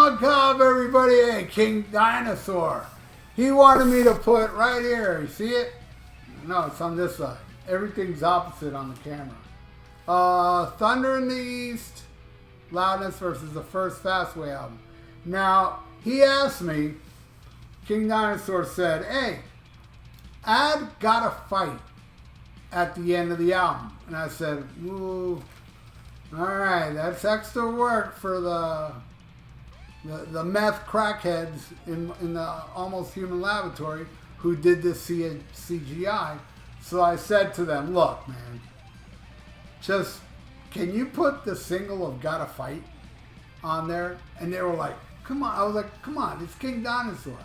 Fuck up, everybody. Hey, King Dinosaur. He wanted me to put right here. You see it? No, it's on this side. Everything's opposite on the camera. Thunder in the East, Loudness versus the first Fastway album. Now, he asked me, King Dinosaur said, hey, Ad got a fight at the end of the album. And I said, ooh, alright, that's extra work for the meth crackheads in the Almost Human Laboratory who did this CGI. So I said to them, look, man, just, can you put the single of Gotta Fight on there? And they were like, come on. I was like, come on, it's King Dinosaur.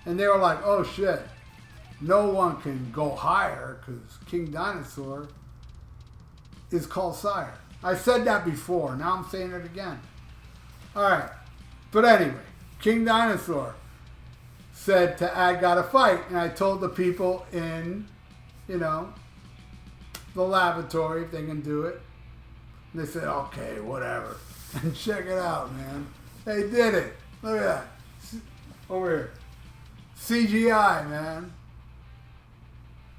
And they were like, oh shit, no one can go higher because King Dinosaur is called Sire. I said that before, now I'm saying it again. Alright, but anyway, King Dinosaur said to Ad Gotta Fight, and I told the people in, you know, the laboratory if they can do it. And they said, okay, whatever. And check it out, man. They did it. Look at that. Over here. CGI, man.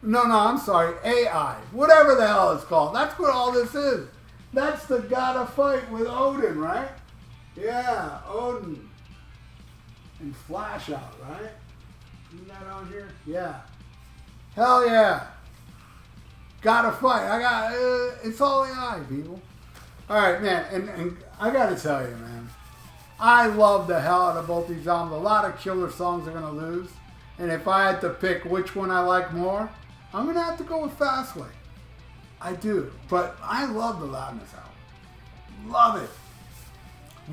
No, I'm sorry. AI. Whatever the hell it's called. That's what all this is. That's the Gotta Fight with Odin, right? Yeah, Odin. And Flash out, right? Isn't that on here? Yeah. Hell yeah. Gotta fight. It's all AI, people. Alright, man, and I gotta tell you, man, I love the hell out of both these albums. A lot of killer songs are gonna lose. And if I had to pick which one I like more, I'm gonna have to go with Fastway. I do. But I love the Loudness album. Love it.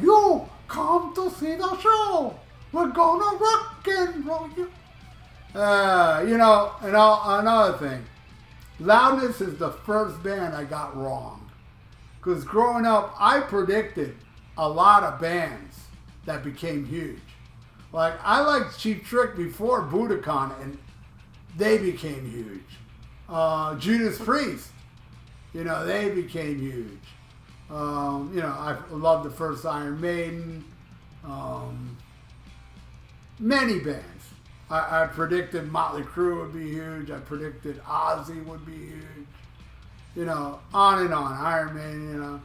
You come to see the show. We're gonna rock and roll you. You know, and another thing. Loudness is the first band I got wrong. Because growing up, I predicted a lot of bands that became huge. Like, I liked Cheap Trick before Budokan, and they became huge. Judas Priest, you know, they became huge. You know, I love the first Iron Maiden. Many bands. I predicted Motley Crue would be huge. I predicted Ozzy would be huge. You know, on and on. Iron Maiden, you know.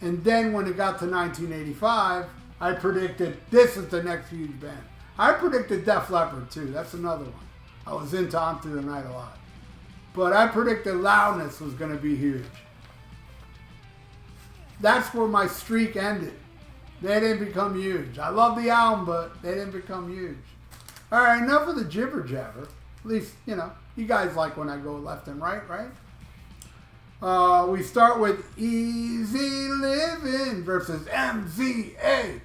And then when it got to 1985, I predicted this is the next huge band. I predicted Def Leppard too. That's another one. I was into On Through the Night a lot. But I predicted Loudness was going to be huge. That's where my streak ended. They didn't become huge. I love the album, but they didn't become huge. All right, enough of the jibber jabber. At least, you know, you guys like when I go left and right, right? We start with Easy Living versus MZA.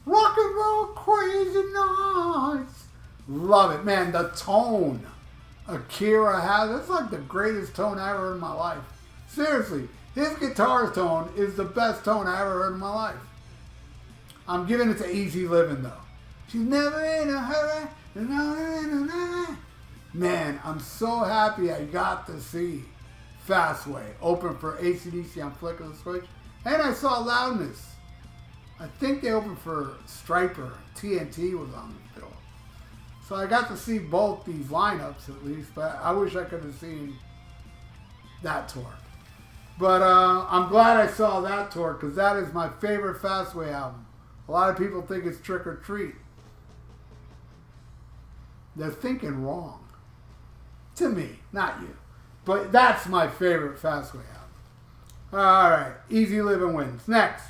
Rock and Roll Crazy Nights. Love it, man. The tone Akira has, it's like the greatest tone I ever heard in my life. Seriously, his guitar tone is the best tone I ever heard in my life. I'm giving it to Easy Living, though. She's never in a hurry. Man, I'm so happy I got to see Fastway open for AC/DC on Flick of the Switch. And I saw Loudness. I think they opened for Striper. TNT was on the bill. So I got to see both these lineups at least, but I wish I could have seen that tour. But I'm glad I saw that tour because that is my favorite Fastway album. A lot of people think it's Trick or Treat. They're thinking wrong. To me, not you. But that's my favorite Fastway album. Alright, Easy Living wins. Next.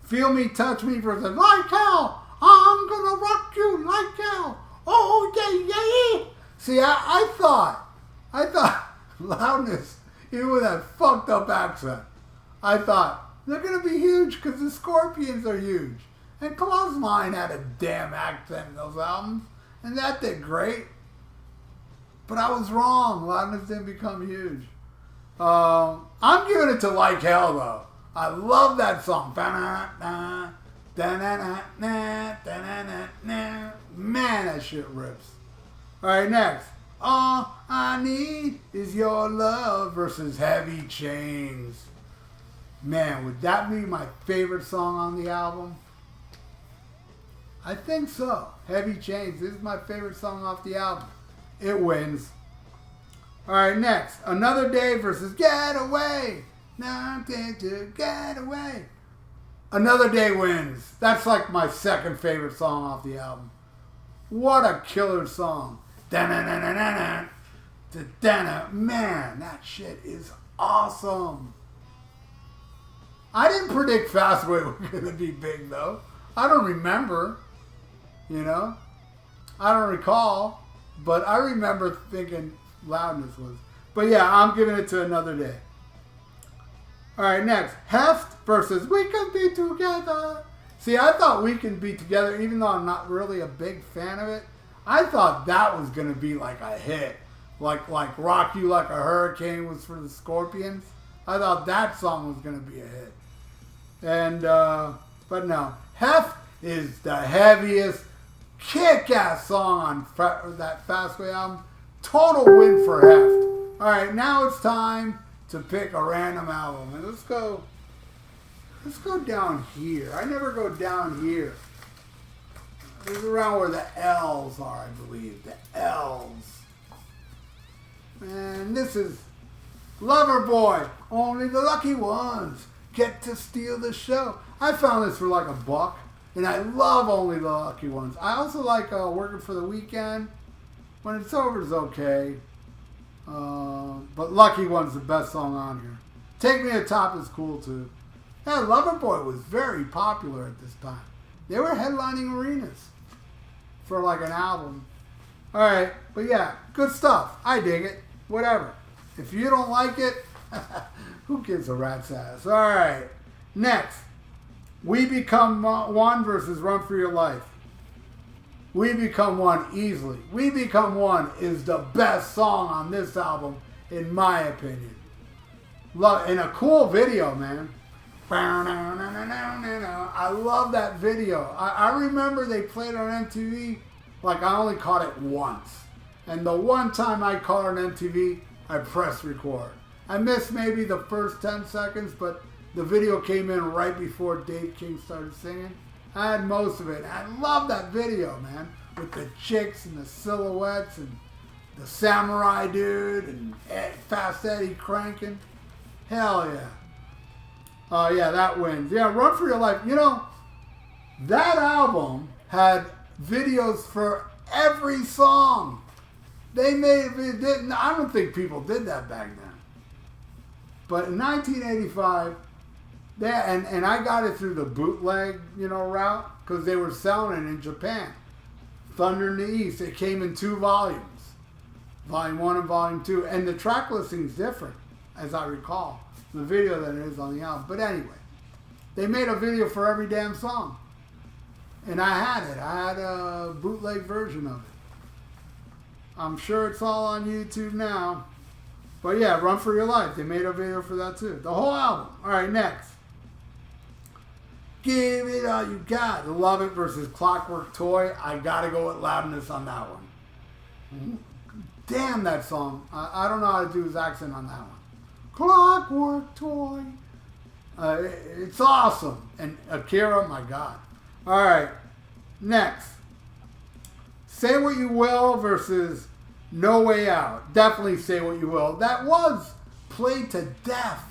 Feel Me, Touch Me versus Like Hell. I'm gonna rock you like hell. Oh, yeah, yeah. See, I thought Loudness, even with that fucked up accent, I thought, they're gonna be huge because the Scorpions are huge. And Close Mine had a damn accent in those albums. And that did great. But I was wrong. Loudness didn't become huge. I'm giving it to Like Hell, though. I love that song. Man, that shit rips. Alright, next. All I Need Is Your Love versus Heavy Chains. Man, would that be my favorite song on the album? I think so. Heavy Chains. This is my favorite song off the album. It wins. Alright, next. Another Day versus Get Away. Nothing to get away. Another Day wins. That's like my second favorite song off the album. What a killer song. Man, that shit is awesome. I didn't predict Fastway was going to be big, though. I don't remember, you know. I don't recall, but I remember thinking Loudness was. But yeah, I'm giving it to Another Day. All right, next. Heft versus We Can Be Together. See, I thought We Can Be Together, even though I'm not really a big fan of it, I thought that was going to be like a hit. Like Rock You Like a Hurricane was for the Scorpions. I thought that song was going to be a hit. And, but no. Heft is the heaviest, kick-ass song on that Fastway album. Total win for Heft. All right, now it's time to pick a random album. And let's go down here. I never go down here. This is around where the L's are, I believe. The L's. And this is Loverboy. Only the lucky ones get to steal the show. I found this for like $1, and I love Only the Lucky Ones. I also like Working for the Weekend. When It's Over is okay. But Lucky One's the best song on here. Take Me to Top is cool too. Yeah, Loverboy was very popular at this time. They were headlining arenas for like an album. Alright, but yeah, good stuff. I dig it. Whatever. If you don't like it, who gives a rat's ass? Alright, next. We Become One versus Run for Your Life. We Become One easily. We Become One is the best song on this album, in my opinion. And a cool video, man. I love that video. I remember they played it on MTV. Like, I only caught it once. And the one time I caught it on MTV, I pressed record. I missed maybe the first 10 seconds, but the video came in right before Dave King started singing. I had most of it. I love that video, man. With the chicks and the silhouettes and the samurai dude and Fast Eddie cranking. Hell yeah. Oh yeah, that wins. Yeah, Run for Your Life. You know, that album had videos for every song. They made it. Didn't. I don't think people did that back then. But in 1985, and I got it through the bootleg, route, because they were selling it in Japan. Thunder in the East. It came in 2 volumes, Volume 1 and Volume 2, and the track listing is different, as I recall, the video than it is on the album. But anyway, they made a video for every damn song, and I had it. I had a bootleg version of it. I'm sure it's all on YouTube now. But yeah, Run for Your Life. They made a video for that too. The whole album. All right, next. Give It All You Got. Love It versus Clockwork Toy. I got to go with Loudness on that one. Damn, that song. I don't know how to do his accent on that one. Clockwork Toy. It's awesome. And Akira, my God. All right, next. Say What You Will versus No Way Out. Definitely Say What You Will. That was played to death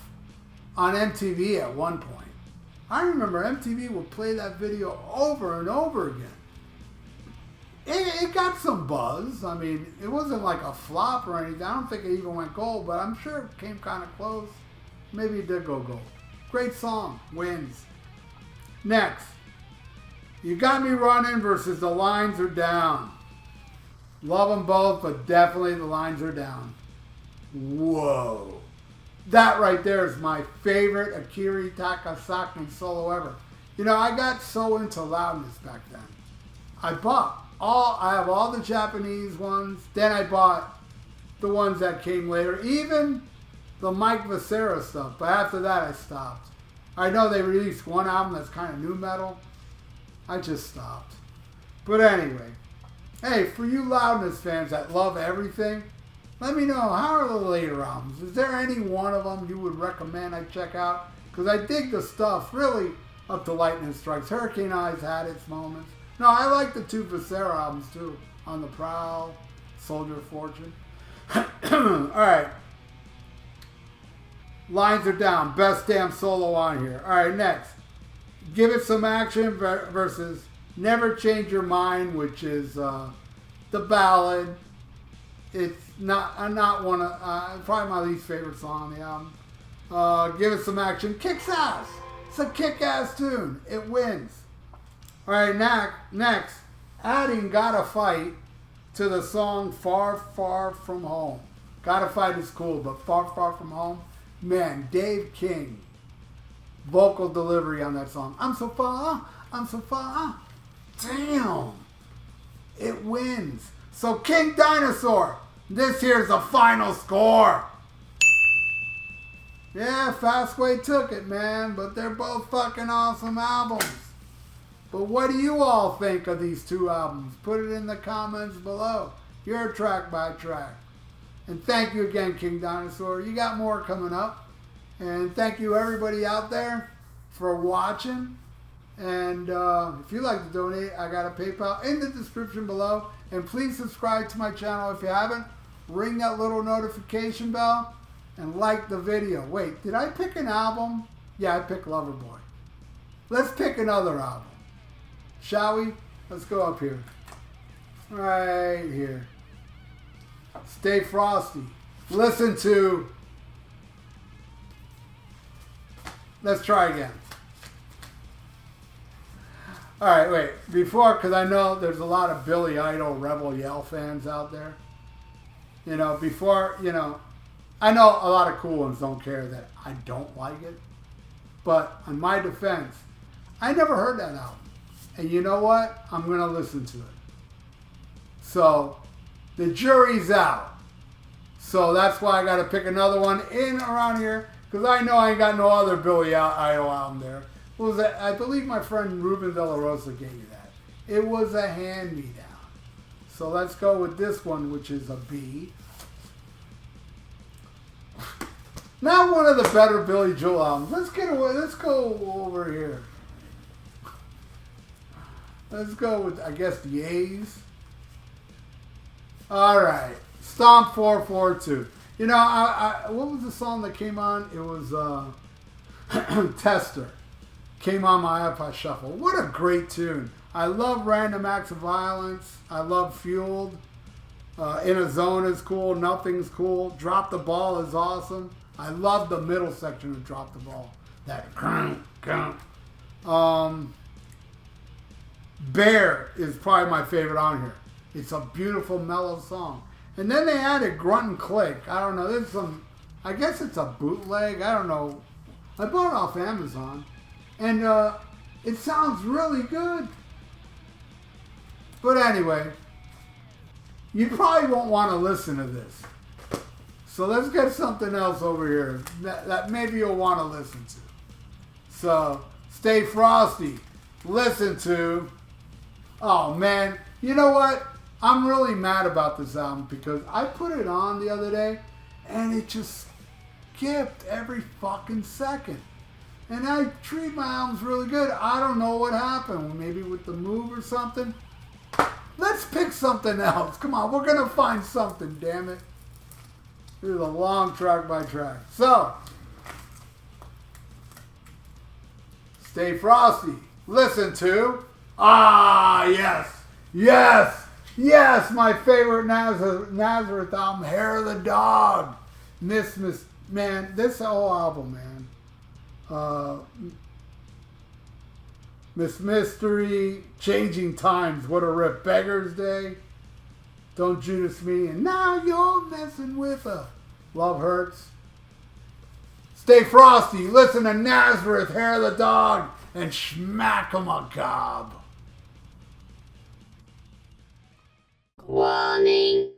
on MTV at one point. I remember MTV would play that video over and over again. It got some buzz. I mean, it wasn't like a flop or anything. I don't think it even went gold, but I'm sure it came kind of close. Maybe it did go gold. Great song. Wins. Next. You Got Me Running versus The Lines Are Down. Love them both, but definitely The Lines Are Down. Whoa. That right there is my favorite Akira Takasaki solo ever. I got so into Loudness back then. I have all the Japanese ones. Then I bought the ones that came later. Even the Mike Viscera stuff. But after that, I stopped. I know they released one album that's kind of new metal. I just stopped. But anyway. Hey, for you Loudness fans that love everything, let me know, how are the later albums? Is there any one of them you would recommend I check out? Because I dig the stuff, really, up to Lightning Strikes. Hurricane Eyes had its moments. No, I like the two VIERA albums too. On the Prowl, Soldier of Fortune. Alright. Lines are down. Best damn solo on here. Alright, next. Give It Some Action versus Never Change Your Mind, which is the ballad. It's not one of probably my least favorite song on the album. Give It Some Action kicks ass. It's a kick-ass tune. It wins. All right, next, adding Gotta Fight to the song Far, Far From Home. Gotta Fight is cool, but Far, Far From Home, man, Dave King, vocal delivery on that song. I'm so far. Damn. It wins. So King Dinosaur, this here's the final score. Yeah, Fastway took it, man, but they're both fucking awesome albums. But what do you all think of these two albums? Put it in the comments below. Your track by track. And thank you again, King Dinosaur. You got more coming up. And thank you everybody out there for watching. And if you'd like to donate, I got a PayPal in the description below. And please subscribe to my channel if you haven't. Ring that little notification bell. And like the video. Wait, did I pick an album? Yeah, I picked Loverboy. Let's pick another album. Shall we? Let's go up here. Right here. Stay Frosty. Listen to... Let's try again. Alright, wait. Before, because I know there's a lot of Billy Idol Rebel Yell fans out there. You know, before, you know... I know a lot of cool ones don't care that I don't like it. But in my defense, I never heard that album. And you know what? I'm going to listen to it. So, the jury's out. So that's why I got to pick another one in around here. Because I know I ain't got no other Billy Idol album there. What was that? I believe my friend Ruben De La Rosa gave me that. It was a hand-me-down. So let's go with this one, which is a B. Not one of the better Billy Joel albums. Let's get away. Let's go over here. Let's go with, I guess, the A's. All right. Stomp 442. You know, what was the song that came on? It was Tester. Came on my iPod Shuffle. What a great tune. I love Random Acts of Violence. I love Fueled. In a Zone is cool. Nothing's cool. Drop the Ball is awesome. I love the middle section of Drop the Ball. That Bear is probably my favorite on here. It's a beautiful, mellow song. And then they added Grunt and Click. I don't know. There's some, I guess it's a bootleg. I don't know. I bought it off Amazon. And it sounds really good. But anyway, you probably won't want to listen to this. So let's get something else over here that maybe you'll want to listen to. So, Stay Frosty. Listen to... Oh, man. You know what? I'm really mad about this album because I put it on the other day and it just skipped every fucking second. And I treat my albums really good. I don't know what happened. Maybe with the move or something. Let's pick something else. Come on. We're going to find something, damn it. This is a long track by track. So, Stay Frosty. Listen to... Ah, yes. Yes. Yes, my favorite Nazareth album, Hair of the Dog. Man, this whole album, man. Miss Mystery, Changing Times, what a rip. Beggar's Day, Don't Judas Me, and Now You're Messing With Her. Love Hurts. Stay Frosty, listen to Nazareth, Hair of the Dog, and Schmack 'em a Gob. Warning.